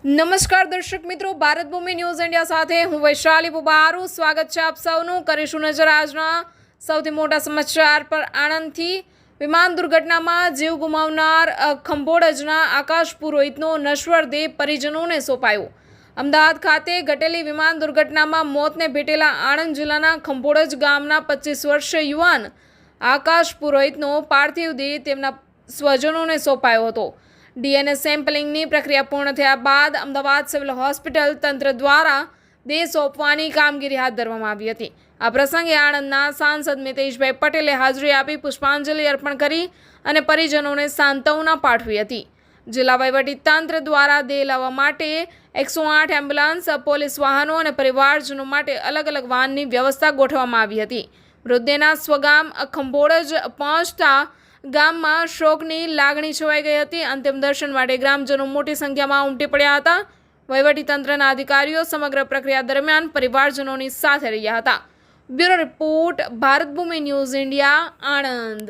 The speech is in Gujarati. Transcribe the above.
નમસ્કાર દર્શક મિત્રો, ભારત ભૂમિ ન્યૂઝ ઇન્ડિયા સાથે હું વૈશાલી બુબારું સ્વાગત છે આપ સૌનું। કરીશું નજર આજના સૌથી મોટા સમાચાર પર। આણંદથી વિમાન દુર્ઘટનામાં જીવ ગુમાવનાર ખંભોળજના આકાશ પુરોહિતનો નશ્વર દેહ પરિજનોને સોંપાયો। અમદાવાદ ખાતે ઘટેલી વિમાન દુર્ઘટનામાં મોતને ભેટેલા આણંદ જિલ્લાના ખંભોળજ ગામના 25 વર્ષીય યુવાન આકાશ પુરોહિતનો પાર્થિવ દેહ તેમના સ્વજનોને સોંપાયો હતો। ડીએનએ સેમ્પલિંગની પ્રક્રિયા પૂર્ણ થયા બાદ અમદાવાદ સિવિલ હોસ્પિટલ તંત્ર દ્વારા દેહ સોંપવાની કામગીરી હાથ ધરવામાં આવી હતી। આ પ્રસંગે આણંદના સાંસદ મિતેશભાઈ પટેલે હાજરી આપી પુષ્પાંજલિ અર્પણ કરી અને પરિજનોને સાંત્વના પાઠવી હતી। જિલ્લા વહીવટી તંત્ર દ્વારા દેહ લાવવા માટે 108 એમ્બ્યુલન્સ, પોલીસ વાહનો અને પરિવારજનો માટે અલગ અલગ વાહનની વ્યવસ્થા ગોઠવવામાં આવી હતી। મૃતદેહના સ્વગામ ખંભોળજ પહોંચતા ગામમાં શોકની લાગણી છવાઈ ગઈ હતી। અંતિમ દર્શન માટે ગ્રામજનો મોટી સંખ્યામાં ઉમટી પડ્યા હતા। વહીવટીતંત્રના અધિકારીઓ સમગ્ર પ્રક્રિયા દરમિયાન પરિવારજનોની સાથે રહ્યા હતા। બ્યુરો રિપોર્ટ, ભારત ભૂમિ ન્યૂઝ ઇન્ડિયા, આણંદ।